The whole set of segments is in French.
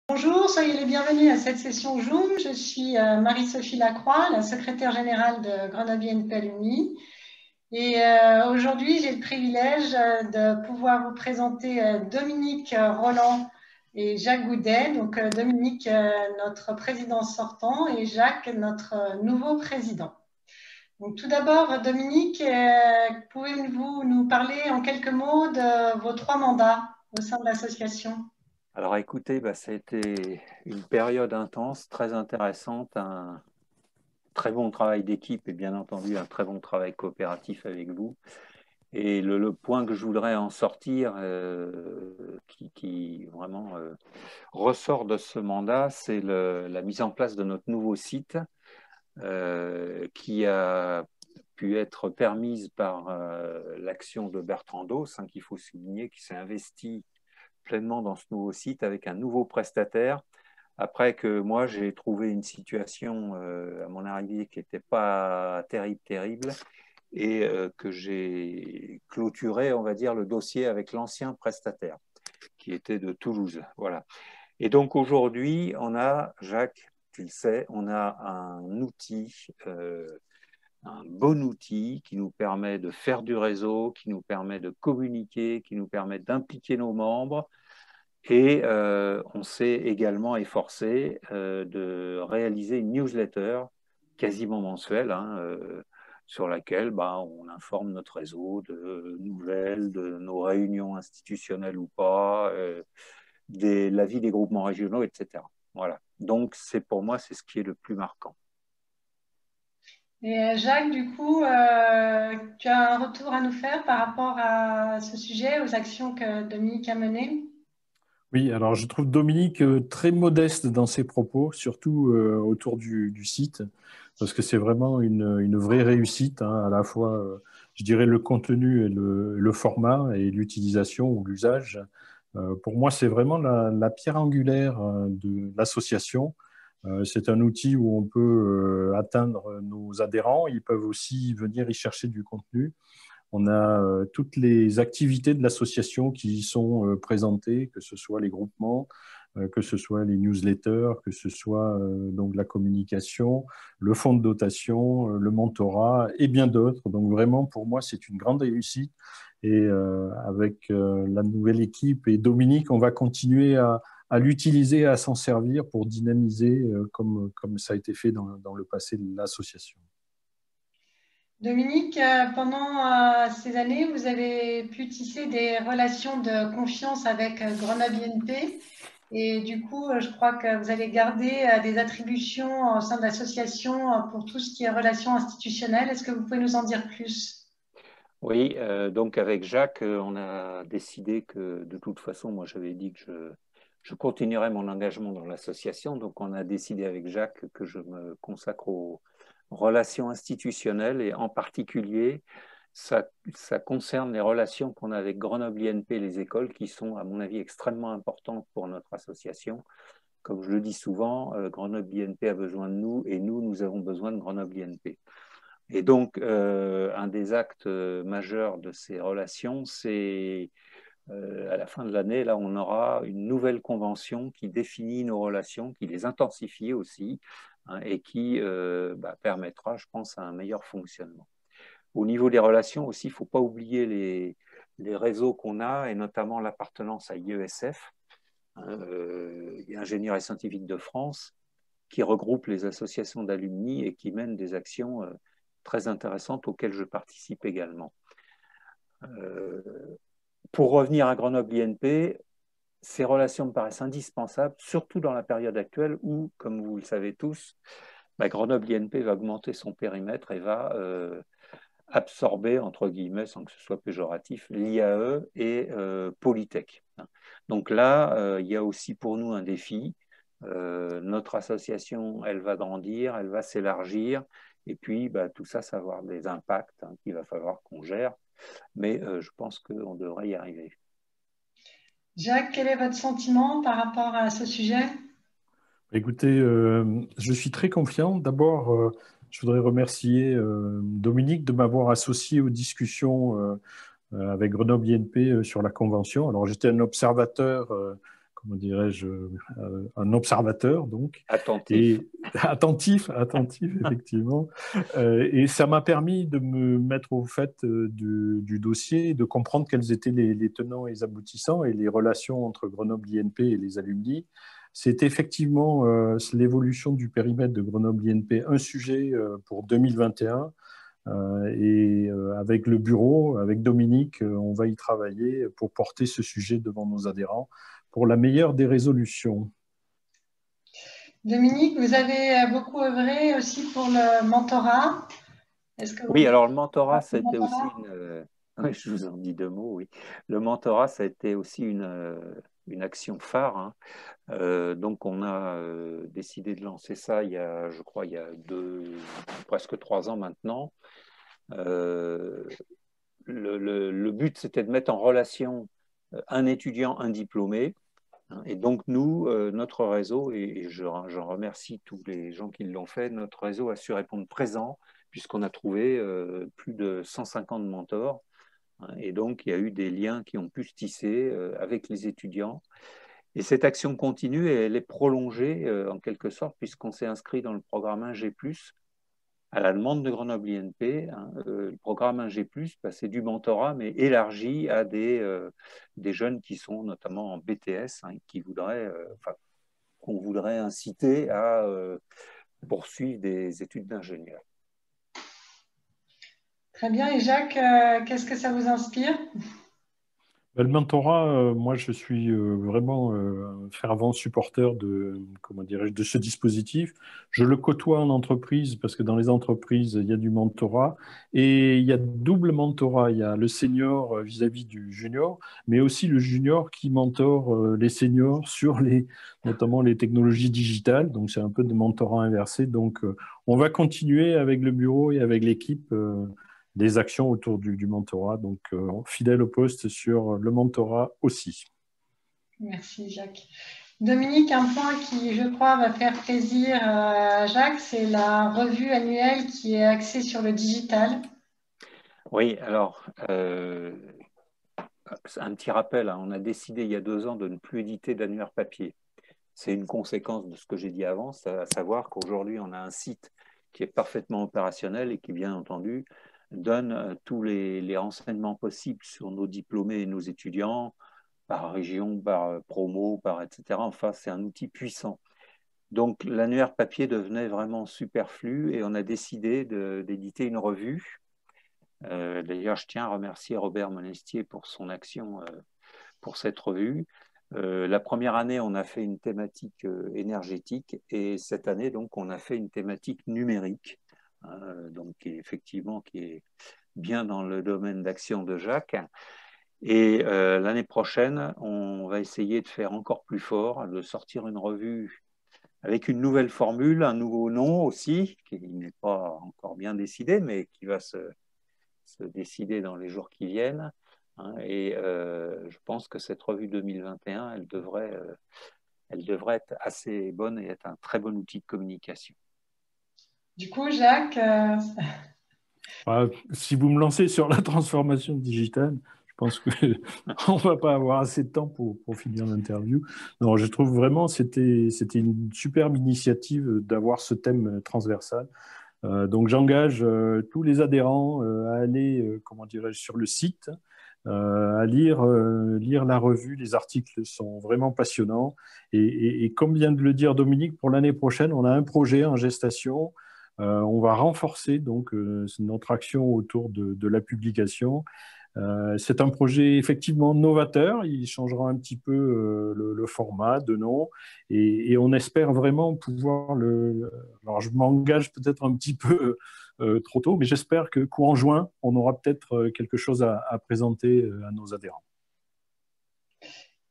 Bonjour, soyez les bienvenus à cette session Zoom. Je suis Marie-Sophie Lacroix, la secrétaire générale de Grenoble INP Alumni. Et aujourd'hui, j'ai le privilège de pouvoir vous présenter Dominique Roland et Jacques Goudet. Donc Dominique, notre président sortant, et Jacques, notre nouveau président. Donc tout d'abord, Dominique, pouvez-vous nous parler en quelques mots de vos 3 mandats au sein de l'association ? Alors écoutez, ça a été une période intense, très intéressante, un très bon travail d'équipe et bien entendu un très bon travail coopératif avec vous. Et le point que je voudrais en sortir, qui vraiment ressort de ce mandat, c'est la mise en place de notre nouveau site qui a pu être permise par l'action de Bertrand Dos, qu'il faut souligner, qui s'est investi pleinement dans ce nouveau site avec un nouveau prestataire. Après que moi, j'ai trouvé une situation à mon arrivée qui n'était pas terrible, et que j'ai clôturé, on va dire, le dossier avec l'ancien prestataire qui était de Toulouse. Voilà. Et donc aujourd'hui, on a, Jacques, tu le sais, on a un outil, un bon outil qui nous permet de faire du réseau, qui nous permet de communiquer, qui nous permet d'impliquer nos membres. Et on s'est également efforcé de réaliser une newsletter quasiment mensuelle sur laquelle on informe notre réseau de nouvelles, de nos réunions institutionnelles ou pas, de la vie des groupements régionaux, etc. Voilà. Donc, pour moi, c'est ce qui est le plus marquant. Et Jacques, du coup, tu as un retour à nous faire par rapport à ce sujet, aux actions que Dominique a menées? Oui, alors je trouve Dominique très modeste dans ses propos, surtout autour du site, parce que c'est vraiment une vraie réussite, à la fois, je dirais, le contenu et le format et l'utilisation ou l'usage. Pour moi, c'est vraiment la pierre angulaire de l'association. C'est un outil où on peut atteindre nos adhérents. Ils peuvent aussi venir y chercher du contenu. On a toutes les activités de l'association qui y sont présentées, que ce soit les groupements, que ce soit les newsletters, que ce soit donc la communication, le fonds de dotation, le mentorat et bien d'autres. Donc vraiment, pour moi, c'est une grande réussite. Et avec la nouvelle équipe et Dominique, on va continuer à l'utiliser, à s'en servir pour dynamiser comme ça a été fait dans le passé de l'association. Dominique, pendant ces années, vous avez pu tisser des relations de confiance avec Grenoble INP. Et du coup, je crois que vous allez garder des attributions au sein de l'association pour tout ce qui est relations institutionnelles. Est-ce que vous pouvez nous en dire plus? Oui, donc avec Jacques, on a décidé que de toute façon, moi j'avais dit que je continuerais mon engagement dans l'association. Donc on a décidé avec Jacques que je me consacre aux relations institutionnelles et en particulier, ça concerne les relations qu'on a avec Grenoble INP et les écoles qui sont, à mon avis, extrêmement importantes pour notre association. Comme je le dis souvent, Grenoble INP a besoin de nous et nous avons besoin de Grenoble INP. Et donc, un des actes majeurs de ces relations, c'est à la fin de l'année, là, on aura une nouvelle convention qui définit nos relations, qui les intensifie aussi, et qui permettra, je pense, à un meilleur fonctionnement. Au niveau des relations aussi, il ne faut pas oublier les réseaux qu'on a, et notamment l'appartenance à IESF, Ingénieurs et Scientifiques de France, qui regroupe les associations d'alumni et qui mène des actions très intéressantes auxquelles je participe également. Pour revenir à Grenoble INP, ces relations me paraissent indispensables, surtout dans la période actuelle où, comme vous le savez tous, Grenoble INP va augmenter son périmètre et va absorber, entre guillemets, sans que ce soit péjoratif, l'IAE et Polytech. Donc là, il y a aussi pour nous un défi. Notre association, elle va grandir, elle va s'élargir, et puis tout ça, ça va avoir des impacts qu'il va falloir qu'on gère, mais je pense qu'on devrait y arriver. Jacques, quel est votre sentiment par rapport à ce sujet? Écoutez, je suis très confiant. D'abord, je voudrais remercier Dominique de m'avoir associé aux discussions avec Grenoble INP sur la convention. Alors, j'étais un observateur, comment dirais-je, un observateur, donc. Attentif. Et attentif, effectivement. Et ça m'a permis de me mettre au fait du dossier, de comprendre quels étaient les tenants et les aboutissants et les relations entre Grenoble INP et les alumni. C'est effectivement l'évolution du périmètre de Grenoble INP, un sujet pour 2021. Et avec le bureau, avec Dominique, on va y travailler pour porter ce sujet devant nos adhérents pour la meilleure des résolutions. Dominique, vous avez beaucoup œuvré aussi pour le mentorat. Oui, alors le mentorat, c'était aussi oui, je vous en dis deux mots, oui. Le mentorat, ça a été aussi une action phare, hein. Donc, on a décidé de lancer ça je crois, il y a presque 3 ans maintenant. Le but, c'était de mettre en relation un étudiant, un diplômé. Et donc, nous, notre réseau, et j'en remercie tous les gens qui l'ont fait, notre réseau a su répondre présent, puisqu'on a trouvé plus de 150 mentors. Et donc, il y a eu des liens qui ont pu se tisser avec les étudiants. Et cette action continue et elle est prolongée en quelque sorte, puisqu'on s'est inscrit dans le programme 1G+, à la demande de Grenoble INP. Le programme 1G+, c'est du mentorat, mais élargi à des jeunes qui sont notamment en BTS, qui qu'on voudrait inciter à poursuivre des études d'ingénieur. Très bien. Et Jacques, qu'est-ce que ça vous inspire? Le mentorat, moi, je suis vraiment un fervent supporter comment dirais-je, de ce dispositif. Je le côtoie en entreprise parce que dans les entreprises, il y a du mentorat et il y a double mentorat. Il y a le senior vis-à-vis du junior, mais aussi le junior qui mentore les seniors sur notamment les technologies digitales. Donc, c'est un peu de mentorat inversé. Donc, on va continuer avec le bureau et avec l'équipe des actions autour du mentorat. Donc, fidèle au poste sur le mentorat aussi. Merci, Jacques. Dominique, un point qui, je crois, va faire plaisir à Jacques, c'est la revue annuelle qui est axée sur le digital. Oui, alors, un petit rappel, on a décidé il y a 2 ans de ne plus éditer d'annuaire papier. C'est une conséquence de ce que j'ai dit avant, à savoir qu'aujourd'hui, on a un site qui est parfaitement opérationnel et qui, bien entendu, donne tous les renseignements possibles sur nos diplômés et nos étudiants, par région, par promo, etc. Enfin, c'est un outil puissant. Donc, l'annuaire papier devenait vraiment superflu et on a décidé d'éditer une revue. D'ailleurs, je tiens à remercier Robert Monestier pour son action pour cette revue. La première année, on a fait une thématique énergétique et cette année, donc, on a fait une thématique numérique, donc qui est bien dans le domaine d'action de Jacques. Et l'année prochaine, on va essayer de faire encore plus fort, de sortir une revue avec une nouvelle formule, un nouveau nom aussi, qui n'est pas encore bien décidé, mais qui va se décider dans les jours qui viennent. Et je pense que cette revue 2021, elle devrait être assez bonne et être un très bon outil de communication. Du coup, Jacques, si vous me lancez sur la transformation digitale, je pense qu'on ne va pas avoir assez de temps pour finir l'interview. Non, je trouve vraiment que c'était une superbe initiative d'avoir ce thème transversal. Donc, j'engage tous les adhérents à aller, comment dirais-je, sur le site, à lire la revue. Les articles sont vraiment passionnants. Et comme vient de le dire Dominique, pour l'année prochaine, on a un projet en gestation. On va renforcer donc notre action autour de la publication. C'est un projet effectivement novateur. Il changera un petit peu le format de nom et on espère vraiment pouvoir Alors, je m'engage peut-être un petit peu trop tôt, mais j'espère que courant juin, on aura peut-être quelque chose à présenter à nos adhérents.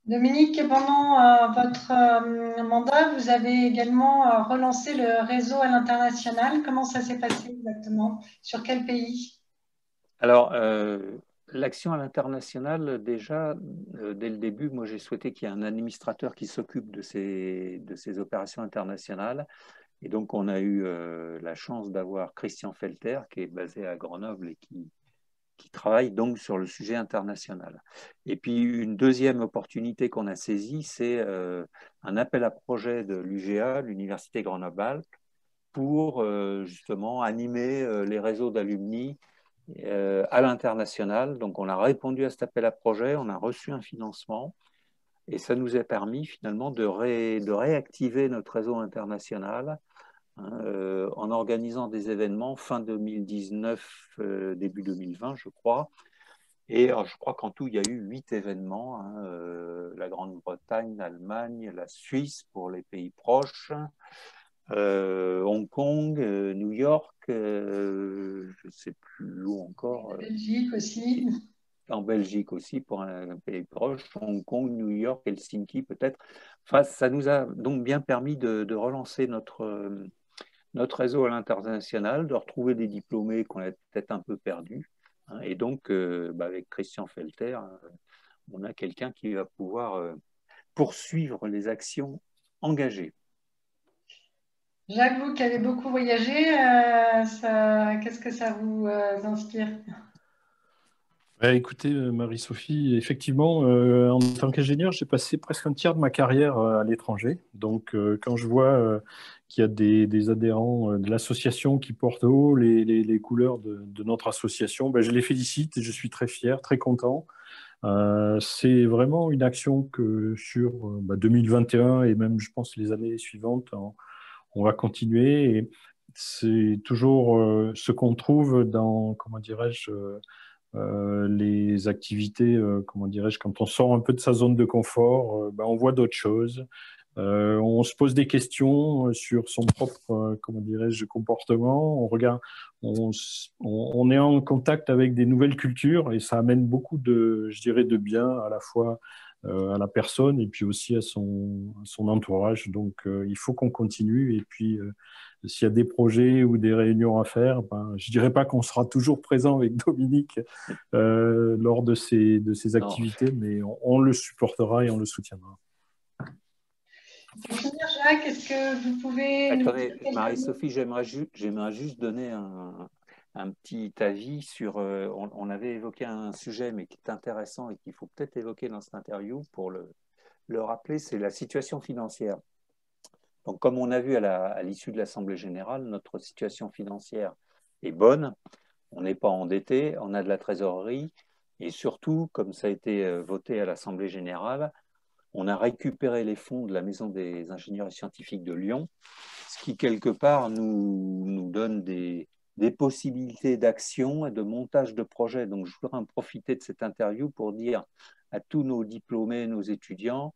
Dominique, pendant votre mandat, vous avez également relancé le réseau à l'international. Comment ça s'est passé exactement? Sur quel pays? Alors, l'action à l'international, déjà, dès le début, moi j'ai souhaité qu'il y ait un administrateur qui s'occupe de ces opérations internationales. Et donc, on a eu la chance d'avoir Christian Felter, qui est basé à Grenoble et qui qui travaillent donc sur le sujet international. Et puis une deuxième opportunité qu'on a saisie, c'est un appel à projet de l'UGA, l'Université Grenoble-Alpes, pour justement animer les réseaux d'alumni à l'international. Donc on a répondu à cet appel à projet, on a reçu un financement et ça nous a permis finalement de réactiver notre réseau international en organisant des événements fin 2019, début 2020, je crois. Et je crois qu'en tout, il y a eu 8 événements, la Grande-Bretagne, l'Allemagne, la Suisse pour les pays proches, Hong Kong, New York, je ne sais plus où encore. Belgique aussi. En Belgique aussi, pour un pays proche, Hong Kong, New York, Helsinki peut-être. Enfin, ça nous a donc bien permis de relancer notre réseau à l'international, de retrouver des diplômés qu'on a peut-être un peu perdus. Et donc, avec Christian Felter, on a quelqu'un qui va pouvoir poursuivre les actions engagées. Jacques, vous qui avez beaucoup voyagé, qu'est-ce que ça vous inspire? Écoutez, Marie-Sophie, effectivement, en tant qu'ingénieur, j'ai passé presque un tiers de ma carrière à l'étranger. Donc, quand je vois qu'il y a des adhérents de l'association qui portent haut les couleurs de notre association, je les félicite et je suis très fier, très content. C'est vraiment une action que sur 2021 et même, je pense, les années suivantes, on va continuer. Et c'est toujours ce qu'on trouve dans, comment dirais-je, les activités, comment dirais-je, quand on sort un peu de sa zone de confort, on voit d'autres choses. On se pose des questions sur son propre, comment dirais-je, comportement. On regarde, on est en contact avec des nouvelles cultures et ça amène beaucoup de, je dirais, de bien à la fois à la personne et puis aussi à son entourage. Donc, il faut qu'on continue. Et puis, s'il y a des projets ou des réunions à faire, je dirais pas qu'on sera toujours présent avec Dominique lors de ces activités, mais on le supportera et on le soutiendra. Pour finir, Jacques, est-ce que vous pouvez nous dire Attendez, Marie-Sophie, j'aimerais juste donner un petit avis sur. On avait évoqué un sujet, mais qui est intéressant et qu'il faut peut-être évoquer dans cette interview pour le rappeler, c'est la situation financière. Donc, comme on a vu à l'issue de l'Assemblée générale, notre situation financière est bonne. On n'est pas endetté, on a de la trésorerie et surtout, comme ça a été voté à l'Assemblée générale, on a récupéré les fonds de la Maison des ingénieurs et scientifiques de Lyon, ce qui, quelque part, nous donne des possibilités d'action et de montage de projets. Donc, je voudrais en profiter de cette interview pour dire à tous nos diplômés, nos étudiants,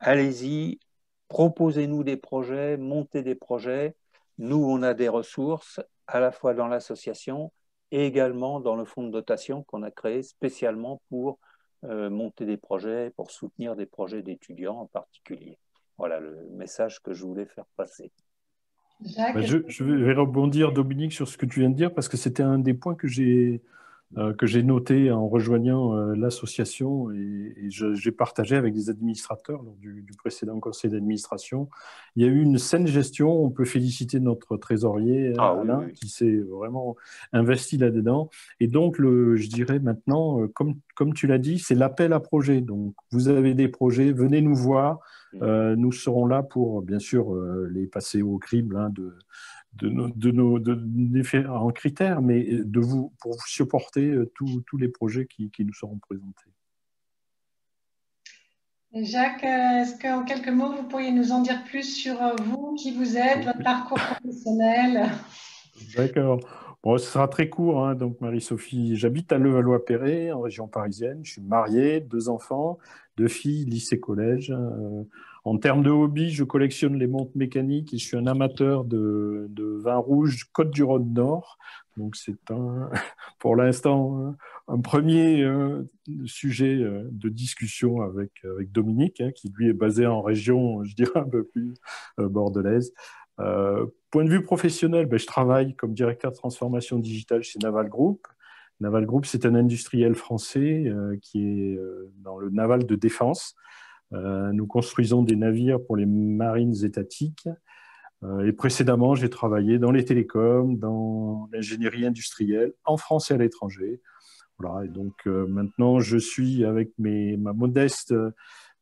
allez-y, proposez-nous des projets, montez des projets. Nous, on a des ressources, à la fois dans l'association et également dans le fonds de dotation qu'on a créé spécialement pour monter des projets, pour soutenir des projets d'étudiants en particulier. Voilà le message que je voulais faire passer. Jacques, Je vais rebondir, Dominique, sur ce que tu viens de dire, parce que c'était un des points que j'ai noté en rejoignant l'association et j'ai partagé avec des administrateurs lors du précédent conseil d'administration. Il y a eu une saine gestion. On peut féliciter notre trésorier, Alain, qui s'est vraiment investi là-dedans. Et donc, je dirais maintenant, comme tu l'as dit, c'est l'appel à projet. Donc, vous avez des projets, venez nous voir. Nous serons là pour, bien sûr, les passer au crible de nos différents critères, mais pour vous supporter tous les projets qui nous seront présentés. Jacques, est-ce qu'en quelques mots, vous pourriez nous en dire plus sur vous, qui vous êtes, votre parcours professionnel? D'accord. Bon, ce sera très court, hein. Donc, Marie-Sophie, j'habite à Levallois-Perret, en région parisienne. Je suis marié, 2 enfants, 2 filles, lycée-collège. En termes de hobby, je collectionne les montres mécaniques et je suis un amateur de vin rouge Côte-du-Rhône Nord. Donc, c'est pour l'instant un premier sujet de discussion avec Dominique, hein, qui lui est basé en région, je dirais, un peu plus bordelaise. Point de vue professionnel, je travaille comme directeur de transformation digitale chez Naval Group. Naval Group, c'est un industriel français qui est dans le naval de défense. Nous construisons des navires pour les marines étatiques. Et précédemment, j'ai travaillé dans les télécoms, dans l'ingénierie industrielle, en France et à l'étranger. Voilà, et donc maintenant, je suis avec ma modeste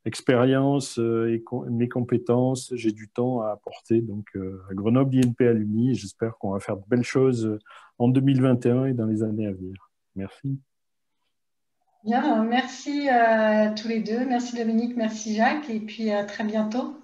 expérience et mes compétences, j'ai du temps à apporter donc, à Grenoble INP Alumni. J'espère qu'on va faire de belles choses en 2021 et dans les années à venir. Merci. Bien, merci à tous les deux. Merci Dominique, merci Jacques, et puis à très bientôt.